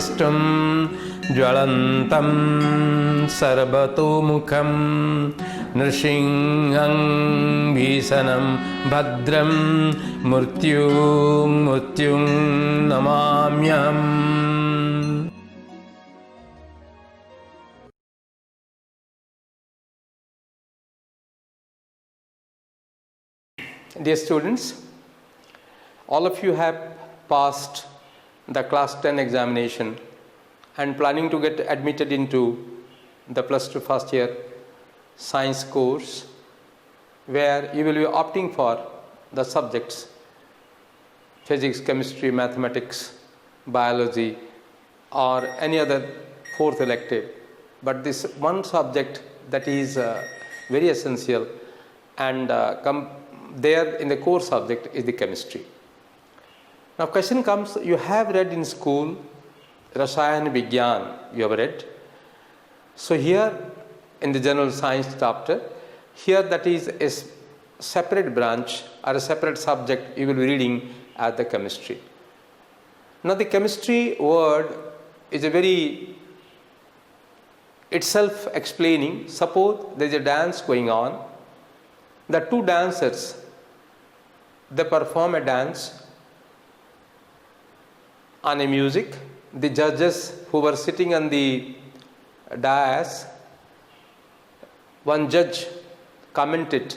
दृष्टुं ज्वलन्तं सर्वतोमुखं नृसिंहं भीषणं भद्रं मृत्युं नमाम्यहम्. Dear students, all of you have passed the class 10 examination and planning to get admitted into the plus 2 first year science course, where you will be opting for the subjects physics, chemistry, mathematics, biology, or any other fourth elective. But this one subject that is very essential and there in the core subject is the chemistry. Now question comes, you have read in school Rasayan Vigyan, you have read. So here in the general science chapter, here that is a separate branch or a separate subject you will be reading as the chemistry. Now the chemistry word is a very itself explaining. Suppose there is a dance going on. The two dancers, they perform a dance on a music. The judges who were sitting on the dais, one judge commented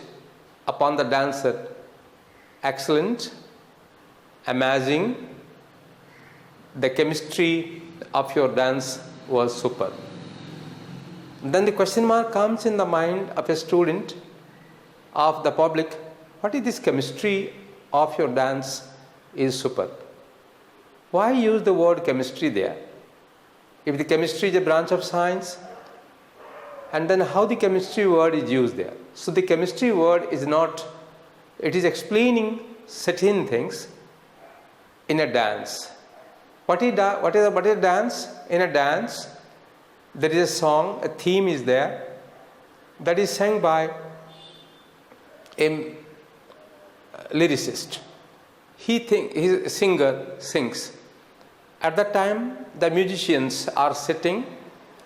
upon the dancer, excellent, amazing, the chemistry of your dance was super. Then the question mark comes in the mind of a student, of the public, what is this chemistry of your dance is super? Why use the word chemistry there? If the chemistry is a branch of science, and then how the chemistry word is used there? So the chemistry word is not, it is explaining certain things in a dance. What is a dance? In a dance, there is a song, a theme is there, that is sung by a lyricist. His singer sings. At that time, the musicians are sitting,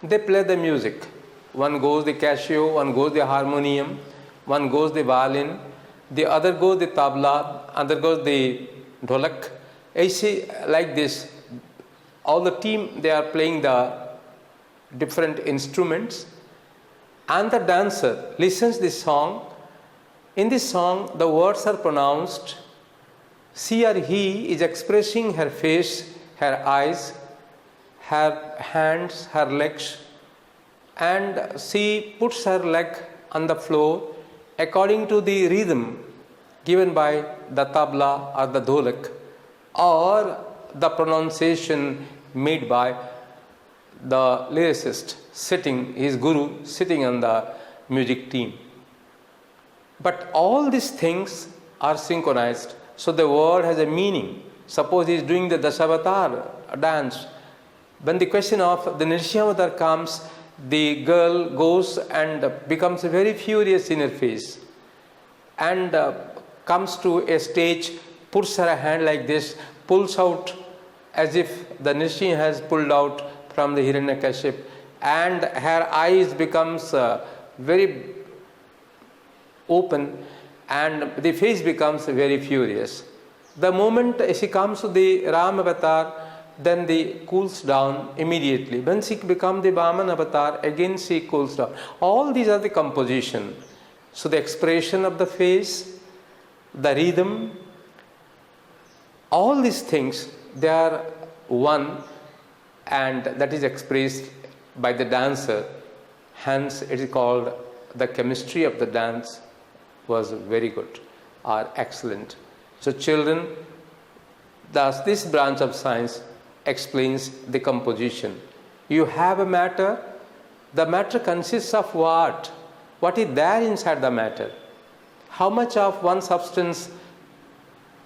they play the music. One goes the casio, one goes the harmonium, one goes the violin, the other goes the tabla, other goes the dholak. Like this, all the team, they are playing the different instruments, and the dancer listens this song. In this song, the words are pronounced. She or he is expressing her face, her eyes, her hands, her legs, and she puts her leg on the floor according to the rhythm given by the tabla or the dholak, or the pronunciation made by the lyricist sitting, his guru sitting on the music team. But all these things are synchronized, so the word has a meaning. Suppose he is doing the Dasavatar dance. When the question of the Nrsimhavatar comes, the girl goes and becomes very furious in her face and comes to a stage, puts her hand like this, pulls out as if the Nrsimha has pulled out from the Hiranyakashipu, and her eyes becomes very open and the face becomes very furious. The moment she comes to the Ram avatar, then the cools down immediately. When she becomes the Vaman avatar, again she cools down. All these are the composition. So the expression of the face, the rhythm, all these things, they are one, and that is expressed by the dancer. Hence it is called the chemistry of the dance was very good or excellent. So children, thus this branch of science explains the composition. You have a matter, the matter consists of what? What is there inside the matter? How much of one substance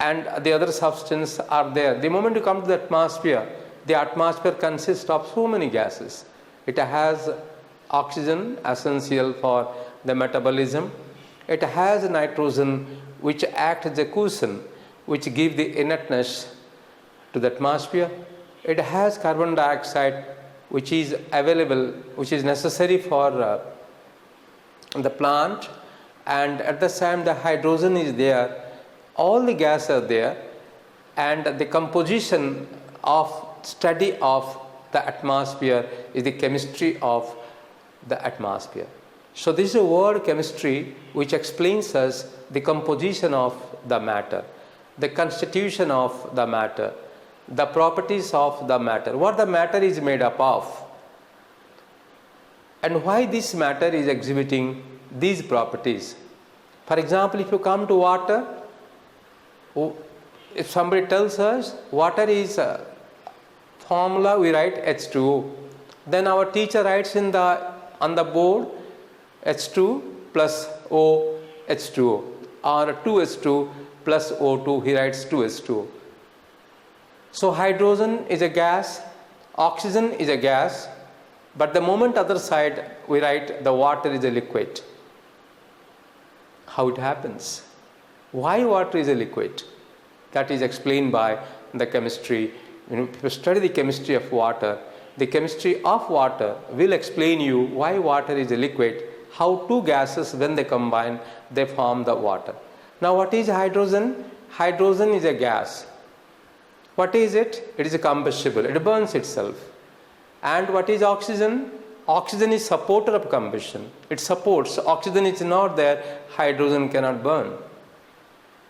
and the other substance are there? The moment you come to the atmosphere consists of so many gases. It has oxygen, essential for the metabolism. It has nitrogen, which acts as a cushion, which gives the inertness to the atmosphere. it has carbon dioxide which is available, which is necessary for the plant, and at the same the hydrogen is there, all the gas are there, and the composition of study of the atmosphere is the chemistry of the atmosphere. So this is a word chemistry which explains us the composition of the matter, the constitution of the matter, the properties of the matter, what the matter is made up of, and why this matter is exhibiting these properties. For example, if you come to water, if somebody tells us water is a formula, we write H2O. Then our teacher writes on the board H2 plus O H2O, or 2H2 plus O2, he writes 2H2O. So hydrogen is a gas, oxygen is a gas, but the moment other side we write the water is a liquid. How it happens? Why water is a liquid? That is explained by the chemistry. If you study the chemistry of water, the chemistry of water will explain you why water is a liquid, how two gases, when they combine, they form the water. Now what is hydrogen? Hydrogen is a gas. What is it? It is a combustible, it burns itself. And what is oxygen? Oxygen is supporter of combustion. It supports. Oxygen is not there, hydrogen cannot burn.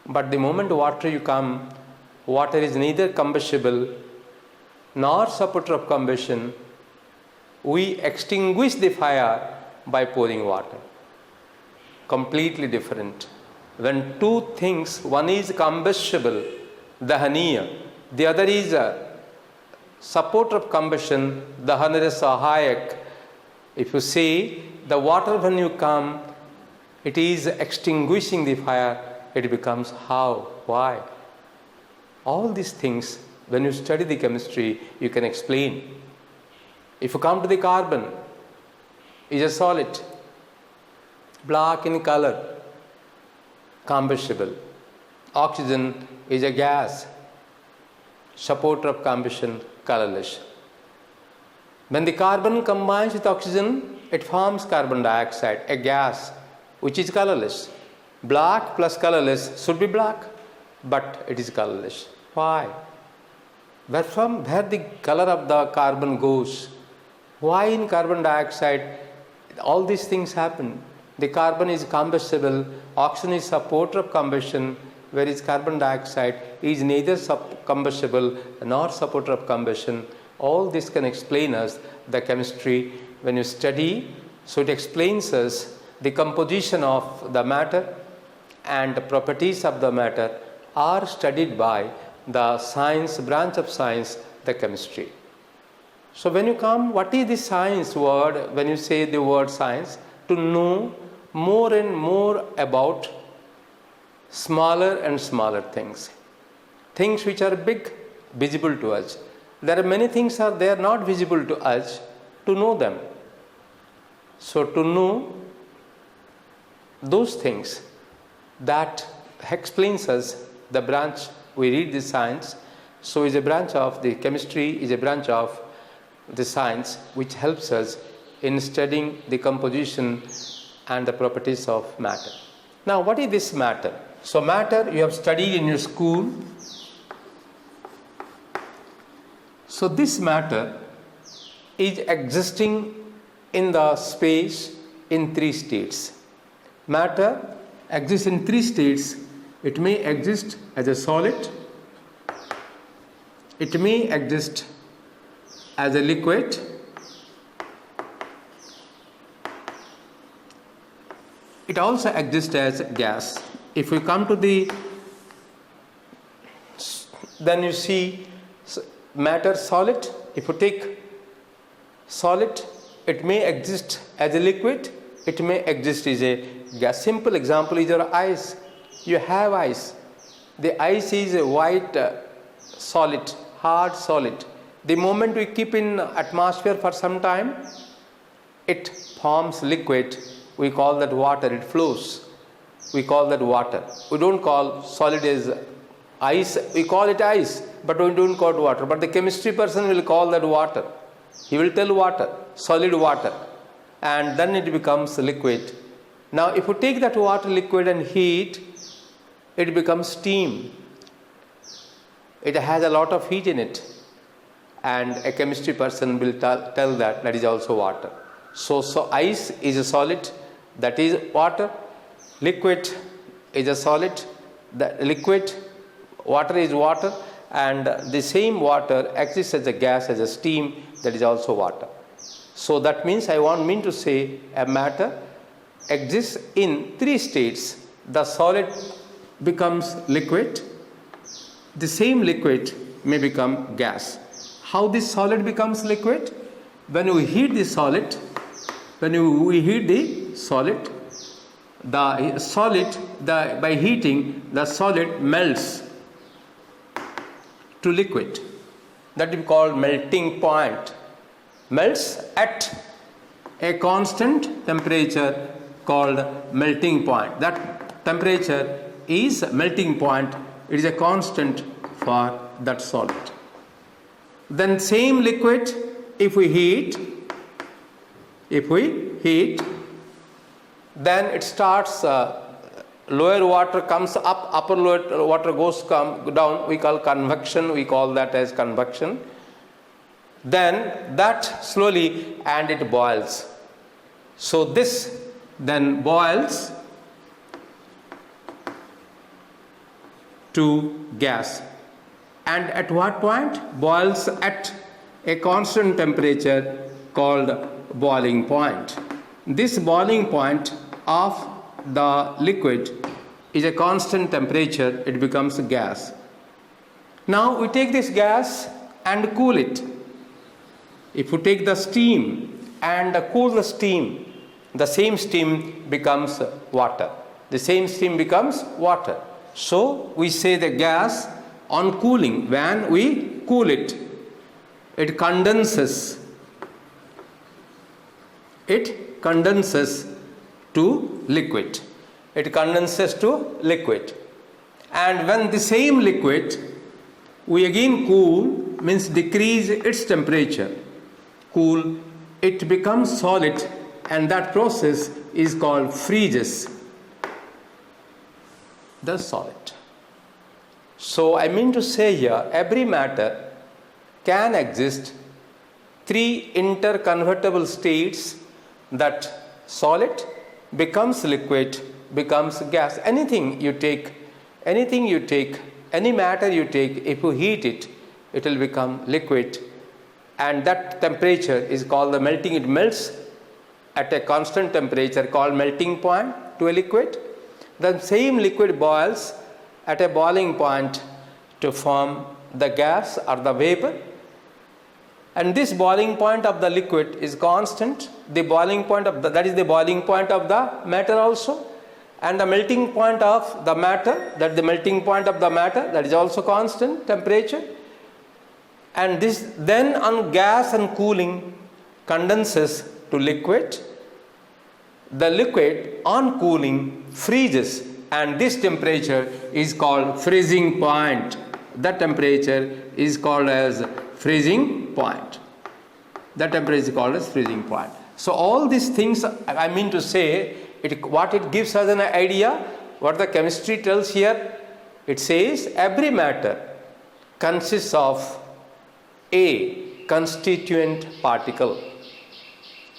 But the moment water you come, water is neither combustible nor supporter of combustion. We extinguish the fire by pouring water. Completely different. When two things, one is combustible, dahaniya, the other is a supporter of combustion, dahana is sahayak. If you see the water, when you come, it is extinguishing the fire, it becomes how, why. All these things, when you study the chemistry, you can explain. If you come to the carbon, it is a solid, black in color, combustible. Oxygen is a gas, supporter of combustion, colorless. When the carbon combines with oxygen, it forms carbon dioxide, a gas which is colorless. Black plus colorless should be black, but it is colorless. Why? Where the color of the carbon goes? Why in carbon dioxide all these things happen? The carbon is combustible, oxygen is supporter of combustion, whereas carbon dioxide is neither combustible nor supporter of combustion. All this can explain us the chemistry when you study. So it explains us the composition of the matter and the properties of the matter are studied by the science, branch of science, the chemistry. So when you come, what is the science word? When you say the word science, to know more and more about smaller and smaller things. Things which are big, visible to us. There are many things are there not visible to us, to know them. So to know those things, that explains us the branch, we read the science. So is a branch of the chemistry, is a branch of the science which helps us in studying the composition and the properties of matter. Now what is this matter? So matter you have studied in your school. So this matter is existing in the space in three states. Matter exists in three states. It may exist as a solid, it may exist as a liquid, it also exists as gas. If we come to then you see matter solid. If you take solid, it may exist as a liquid, it may exist as a gas. Simple example is your ice. You have ice. The ice is a white solid, hard solid. The moment we keep in atmosphere for some time, it forms liquid. We call that water. It flows. We call that water. We don't call solid as ice. We call it ice. but we don't call it water. But the chemistry person will call that water. He will tell water, solid water, and then it becomes liquid. Now if you take that water liquid and heat, it becomes steam. It has a lot of heat in it, and a chemistry person will tell that is also water. So ice is a solid, that is water. Liquid is a solid, the liquid. Water is water, and the same water exists as a gas, as a steam, that is also water. So that means I mean to say a matter exists in three states. The solid becomes liquid, the same liquid may become gas. How this solid becomes liquid? When we heat the solid, by heating, the solid melts to liquid. That is called melting point. Melts at a constant temperature called melting point. That temperature is melting point. It is a constant for that solid. Then same liquid, if we heat, then it starts, lower water comes up, upper lower water goes down. We call convection, we call that as convection. Then that slowly, and it boils. So this then boils to gas. And at what point? Boils at a constant temperature called boiling point. This boiling point of the liquid is a constant temperature, it becomes gas. Now we take this gas and cool it. If you take the steam and cool the steam, the same steam becomes water. The same steam becomes water. So we say the gas on cooling, when we cool it, it condenses. It condenses to liquid. It condenses to liquid. And when the same liquid we again cool, means decrease its temperature, cool, it becomes solid, and that process is called freezes the solid. So I mean to say here, every matter can exist three interconvertible states, that solid becomes liquid, becomes gas. Anything you take, any matter you take, if you heat it, it will become liquid, and that temperature is called the melting. It melts at a constant temperature called melting point to a liquid. The same liquid boils at a boiling point to form the gas or the vapor, and this boiling point of the liquid is constant. The boiling point of that is the boiling point of the matter also, and the melting point of the matter, that the melting point of the matter, that is also constant temperature. And this then on gas and cooling condenses to liquid. The liquid on cooling freezes, and this temperature is called freezing point. That temperature is called as freezing point. That temperature is called as freezing point. So all these things, I mean to say, what it gives us an idea, what the chemistry tells here, it says every matter consists of a constituent particle.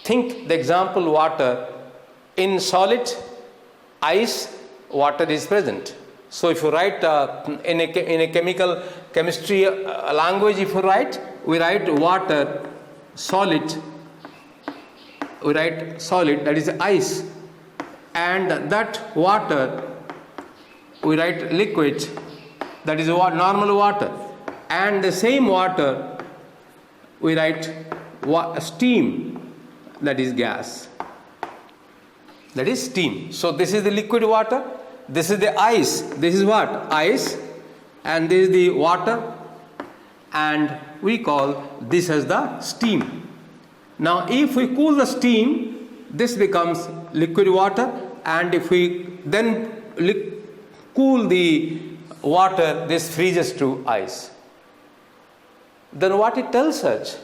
Think the example water. In solid ice, water is present. So if you write in a chemistry language, if you write, we write water, solid, we write solid, that is ice, and that water we write liquid, that is normal water, and the same water we write steam, that is gas, that is steam. So this is the liquid water, this is the ice, this is what? Ice, and this is the water, and we call this as the steam. Now if we cool the steam, this becomes liquid water, and if we then cool the water, this freezes to ice. then what it tells us?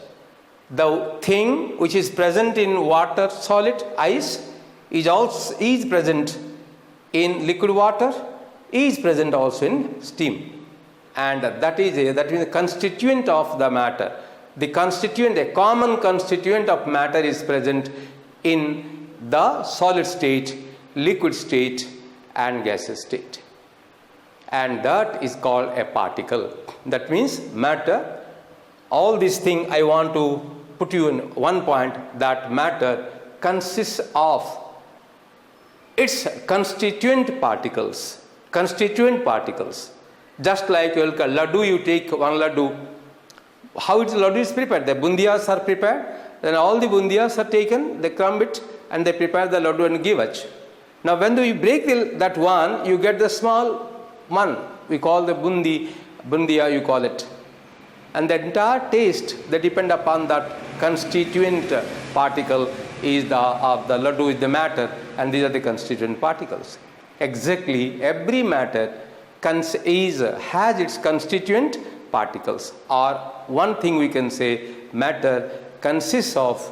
The thing which is present in water, solid, ice, is present in liquid water, is present also in steam. And that means the constituent of the matter. The constituent, a common constituent of matter is present in the solid state, liquid state and gaseous state. And that is called a particle. That means matter, all these things I want to put you in one point, that matter consists of its constituent particles. Constituent particles. Just like laddu, you take one laddu. How its laddu is prepared? The bundiyas are prepared, then all the bundiyas are taken, they crumb it and they prepare the laddu and give it. Now when you break that one, you get the small one. We call the bundiya you call it. And the entire taste, they depend upon that constituent particle is of the laddu is the matter, and these are the constituent particles. Exactly, every matter has its constituent particles, or one thing we can say, matter consists of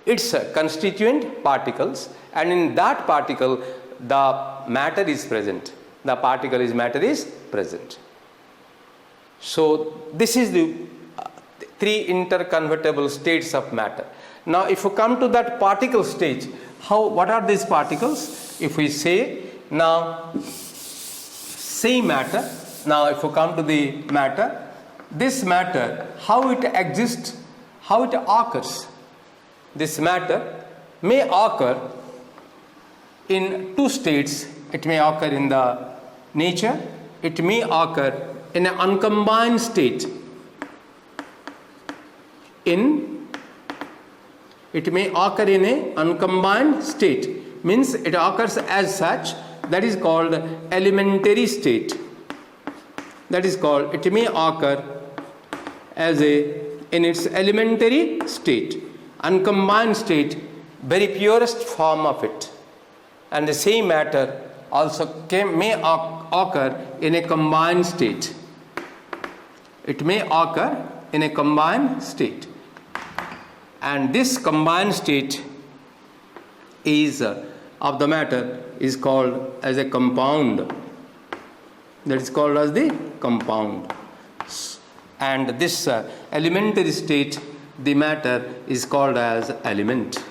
its constituent particles, and in that particle the matter is present. The particle is matter is present. So this is the three interconvertible states of matter. Now if you come to that particle stage, what are these particles? If we say now same matter, now if you come to the matter, this matter, how it exists, how it occurs. This matter may occur in two states. It may occur in the nature, it may occur in an uncombined state. It may occur in a uncombined state, means it occurs as such, that is called elementary state. That is called, it may occur as in its elementary state, uncombined state, very purest form of it. And the same matter also may occur in a combined state. It may occur in a combined state. And this combined state is of the matter is called as a compound. That is called as the compound. And this elementary state, the matter is called as element.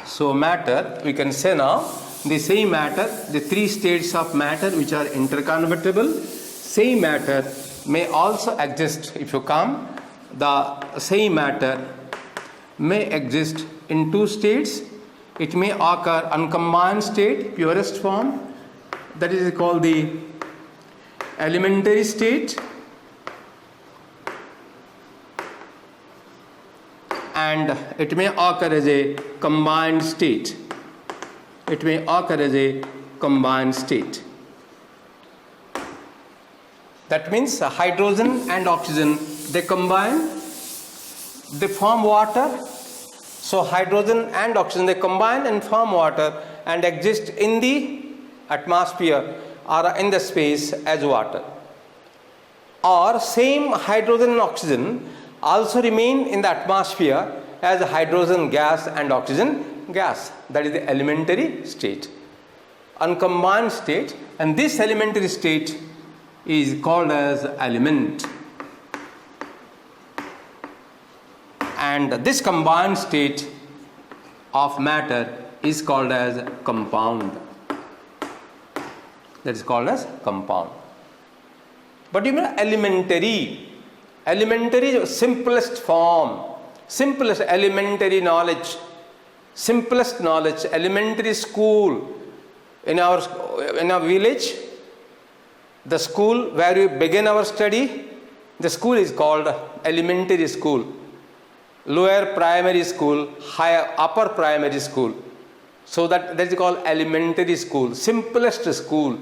So matter, we can say now, the same matter, the three states of matter which are interconvertible, same matter may also exist. If you come, the same matter may exist in two states. It may occur uncombined state, purest form, that is called the elementary state, and it may occur as a combined state. It may occur as a combined state. That means hydrogen and oxygen, they combine, they form water. So hydrogen and oxygen, they combine and form water and exist in the atmosphere or in the space as water. Or same hydrogen and oxygen also remain in the atmosphere as hydrogen gas and oxygen gas. That is the elementary state, uncombined state, and this elementary state is called as element. And this combined state of matter is called as compound. That is called as compound. But you know, elementary simplest form, simplest elementary knowledge, simplest knowledge, elementary school in our village, the school where we begin our study, the school is called elementary school, lower primary school, higher upper primary school. So that is called elementary school, simplest school.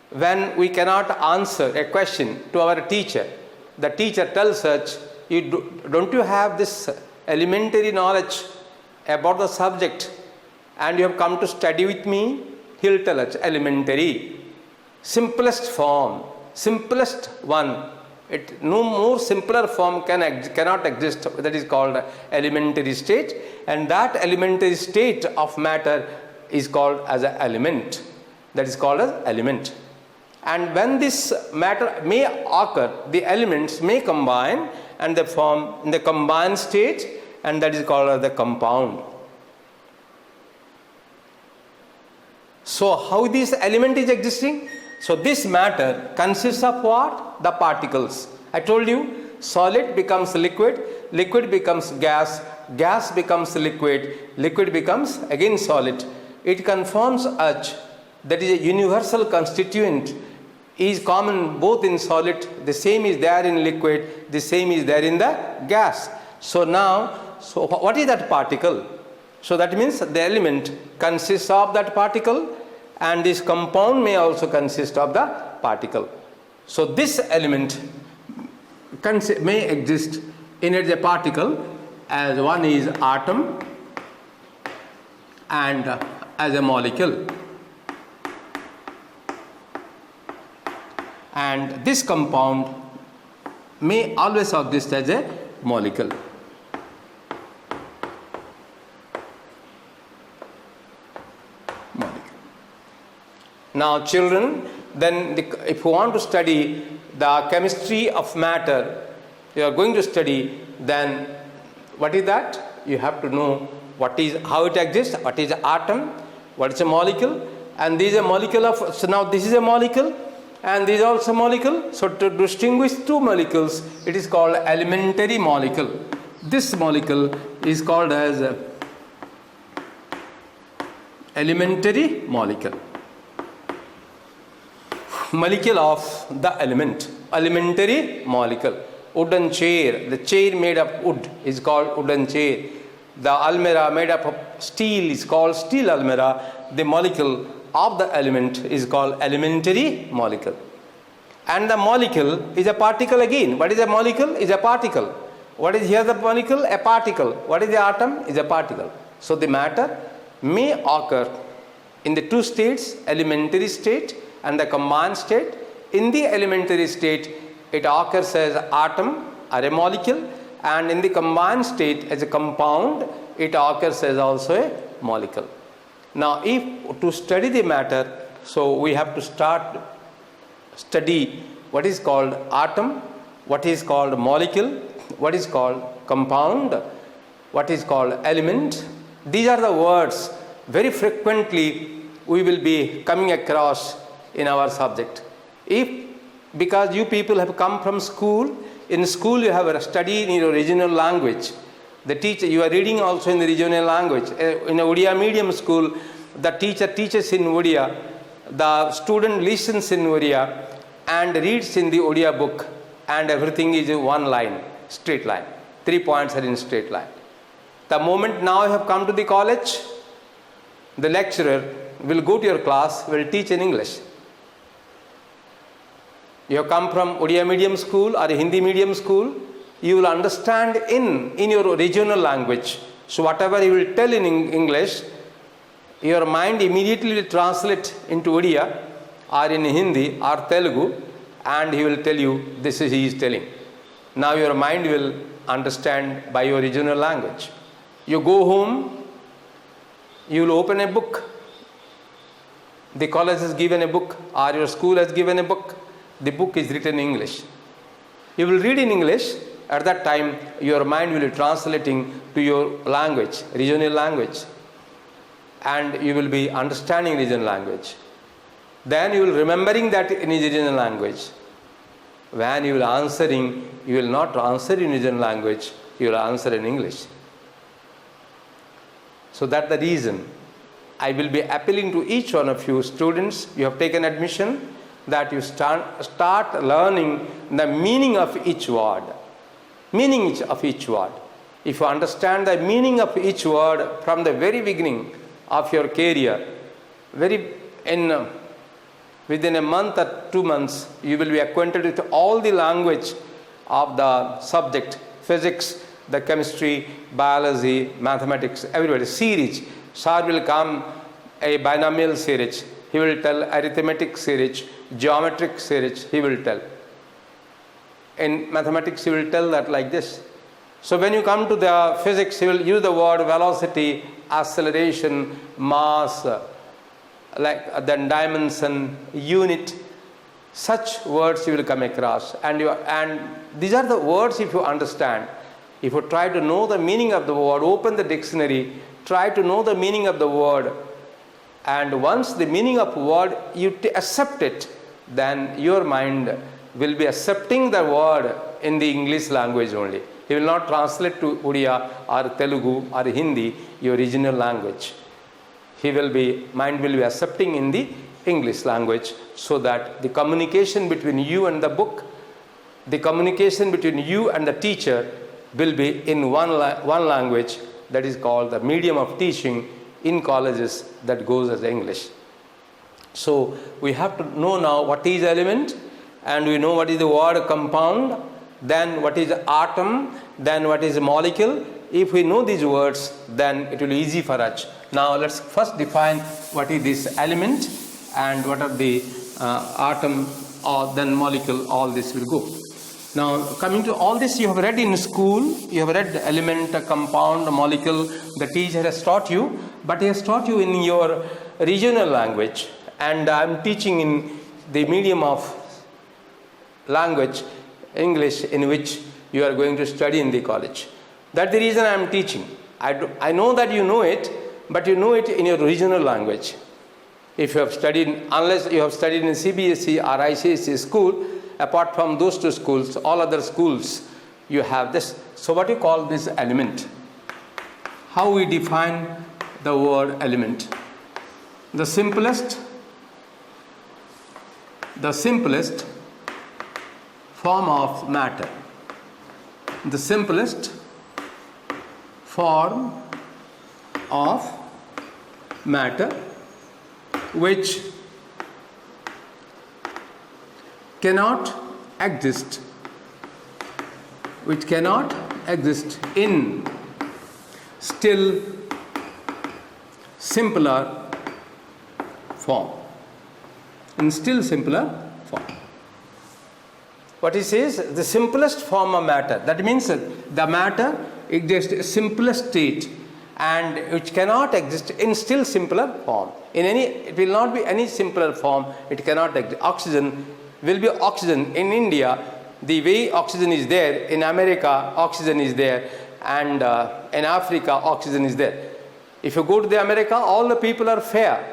When we cannot answer a question to our teacher, the teacher tells us, don't you have this elementary knowledge about the subject and you have come to study with me? He'll tell us elementary, simplest form, simplest one No more simpler form cannot exist, that is called elementary state, and that elementary state of matter is called as an element, that is called as element. And when this matter may occur, the elements may combine and they form in the combined state, and that is called as the compound. So how this element is existing? So this matter consists of what? The particles. I told you, solid becomes liquid, liquid becomes gas, gas becomes liquid, liquid becomes again solid. It conforms H, that is a universal constituent, is common both in solid, the same is there in liquid, the same is there in the gas. So now, so what is that particle? So that means the element consists of that particle, and this compound may also consist of the particle. So this element may exist in a particle, as one is atom and as a molecule. And this compound may always exist as a molecule. Now children, then if you want to study the chemistry of matter, you are going to study, then what is that? You have to know what is, how it exists, what is an atom, what is a molecule, and this is a molecule of, so now this is a molecule and this is also a molecule. So to distinguish two molecules, it is called elementary molecule. This molecule is called as elementary molecule. Molecule of the element, elementary molecule. Wooden chair, the chair made of wood is called wooden chair. The almirah made up of steel is called steel almirah. The molecule of the element is called elementary molecule. And the molecule is a particle again. What is a molecule? Is a particle. What is here the molecule? A particle. What is the atom? Is a particle. So the matter may occur in the two states, elementary state and the combined state. In the elementary state, it occurs as atom or a molecule, and in the combined state as a compound, it occurs as also a molecule. Now, if to study the matter, so we have to study what is called atom, what is called molecule, what is called compound, what is called element. These are the words very frequently we will be coming across in our subject. Because you people have come from school, in school you have a study in your regional language. The teacher, you are reading also in the regional language. In a Odia medium school, the teacher teaches in Odia, the student listens in Odia and reads in the Odia book, and everything is in one line, straight line. 3 points are in straight line. The moment now you have come to the college, the lecturer will go to your class, will teach in English. You have come from Odia medium school or Hindi medium school, you will understand in your regional language. So whatever he will tell in English, your mind immediately will translate into Odia or in Hindi or Telugu, and he will tell you this is he is telling. Now your mind will understand by your regional language. You go home, you will open a book. The college has given a book or your school has given a book. The book is written in English. You will read in English. At that time, your mind will be translating to your language, regional language, and you will be understanding regional language. Then you will remembering that in regional language. When you will answering, you will not answer in regional language, you will answer in English. So that's the reason I will be appealing to each one of you students. You have taken admission, that you start learning the meaning of each word. Meaning of each word. If you understand the meaning of each word from the very beginning of your career, within a month or 2 months, you will be acquainted with all the language of the subject, physics, the chemistry, biology, mathematics, everybody. Series. Sir will come a binomial series. He will tell arithmetic series, geometric series, he will tell. In mathematics, you will tell that like this. So when you come to the physics, you will use the word velocity, acceleration, mass, then dimension, unit. Such words you will come across, and these are the words. If you understand, if you try to know the meaning of the word, open the dictionary, try to know the meaning of the word, and once the meaning of word you accept it, then your mind will be accepting the word in the English language only. He will not translate to Odia or Telugu or Hindi, your original language. Mind will be accepting in the English language, so that the communication between you and the book, the communication between you and the teacher will be in one language, that is called the medium of teaching in colleges, that goes as English. So we have to know now what is element, and we know what is the word compound, then what is atom, then what is molecule. If we know these words, then it will be easy for us. Now let's first define what is this element and what are the atom or then molecule. All this will go. Now coming to all this, you have read in school, you have read element, compound, molecule, the teacher has taught you, but he has taught you in your regional language, and I am teaching in the medium of language, English, in which you are going to study in the college. That's the reason I am teaching. I know that you know it, but you know it in your regional language. If you have studied, unless you have studied in CBSE or ICSE school, apart from those two schools, all other schools, you have this. So what you call this element? How we define the word element? The simplest form of matter. The simplest form of matter which cannot exist in still simpler form. What he says, the simplest form of matter. That means the matter exists in simplest state, and which cannot exist in still simpler form. It will not be any simpler form. It cannot exist. Oxygen will be oxygen in India. The way oxygen is there in America, oxygen is there, and in Africa, oxygen is there. If you go to the America, all the people are fair.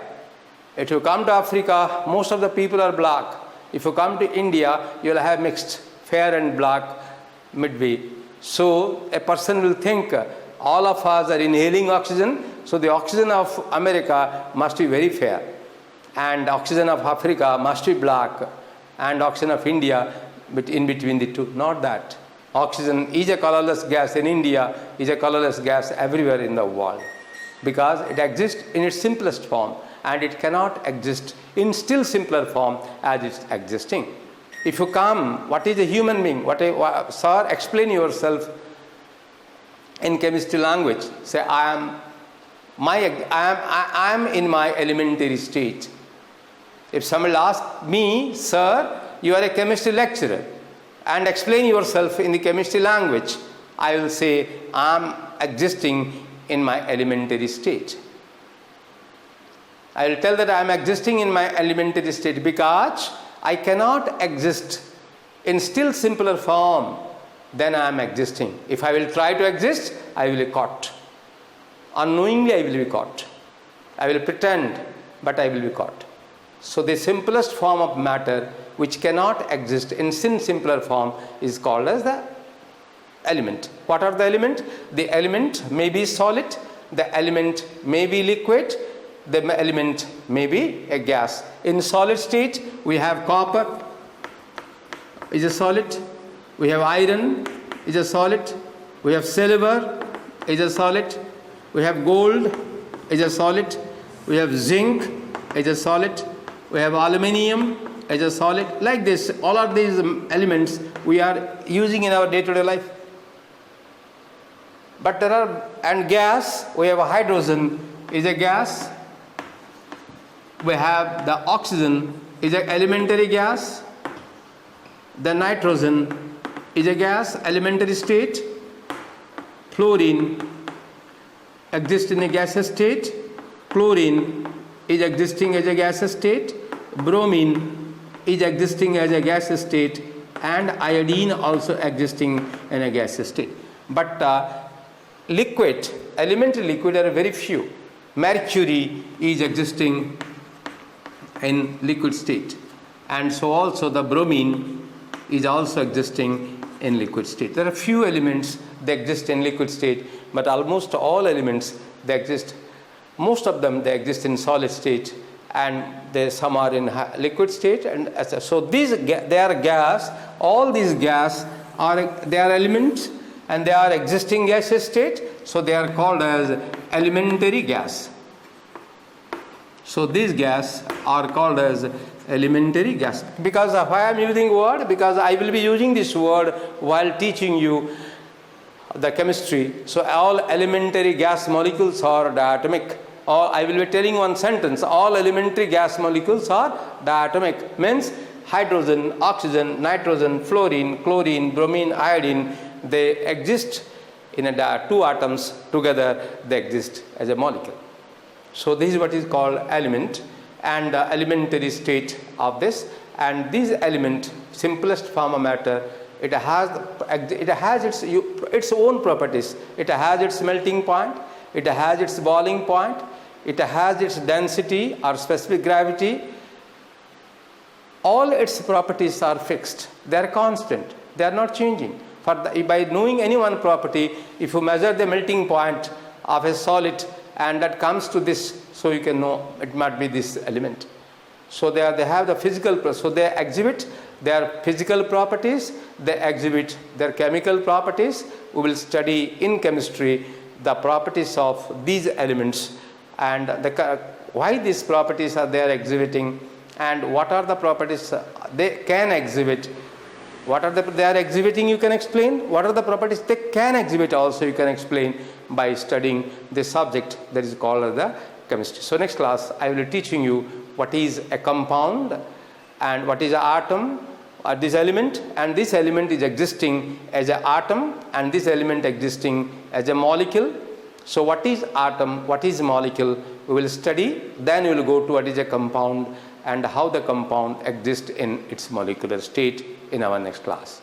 If you come to Africa, most of the people are black. If you come to India, you will have mixed, fair and black, midway. So a person will think all of us are inhaling oxygen, so the oxygen of America must be very fair, and oxygen of Africa must be black, and oxygen of India in between the two. Not that. Oxygen is a colorless gas in India, is a colorless gas everywhere in the world, because it exists in its simplest form, and it cannot exist in still simpler form as it's existing. If you come, what is a human being? Sir, explain yourself in chemistry language. Say, I am in my elementary state. If somebody asks me, sir, you are a chemistry lecturer, and explain yourself in the chemistry language, I will say, I am existing in my elementary state. I will tell that I am existing in my elementary state because I cannot exist in still simpler form. Then I am existing. If I will try to exist, I will be caught. Unknowingly, I will be caught. I will pretend, but I will be caught. So the simplest form of matter which cannot exist in simpler form is called as the element. What are the elements? The element may be solid, the element may be liquid, the element may be a gas. In solid state, we have copper, is a solid. We have iron, is a solid. We have silver, is a solid. We have gold, is a solid. We have zinc, is a solid. We have aluminium, is a solid. Like this, all of these elements we are using in our day-to-day life. But there are, and gas, we have a hydrogen, is a gas. We have the oxygen, is an elementary gas. The nitrogen is a gas, elementary state. Fluorine exists in a gaseous state. Chlorine is existing as a gaseous state. Bromine is existing as a gaseous state, and iodine also existing in a gaseous state. But liquid, elementary liquid are very few. Mercury is existing in liquid state, and so also the bromine is also existing in liquid state. There are few elements that exist in liquid state, but almost all elements they exist. Most of them they exist in solid state, and some are in liquid state. And so they are gas. All these gas they are elements, and they are existing gaseous state. So they are called as elementary gas. So these gas are called as elementary gas. Because why I am using word? Because I will be using this word while teaching you the chemistry. So all elementary gas molecules are diatomic. Or I will be telling one sentence, all elementary gas molecules are diatomic. Means hydrogen, oxygen, nitrogen, fluorine, chlorine, bromine, iodine, they exist in two atoms together, they exist as a molecule. So this is what is called element and elementary state of this. And this element, simplest form of matter, it has its own properties. It has its melting point, it has its boiling point, it has its density or specific gravity. All its properties are fixed. They are constant. They are not changing. By knowing any one property, if you measure the melting point of a solid and that comes to this, so you can know it might be this element. So they have the physical, so they exhibit their physical properties, they exhibit their chemical properties. We will study in chemistry the properties of these elements and why these properties are there exhibiting, and what are the properties they can exhibit. What are they are exhibiting, you can explain. What are the properties they can exhibit also, you can explain by studying this subject that is called the chemistry. So next class I will be teaching you what is a compound and what is an atom, this element, and this element is existing as an atom and this element existing as a molecule. So what is atom, what is molecule, we will study. Then we will go to what is a compound and how the compound exists in its molecular state in our next class.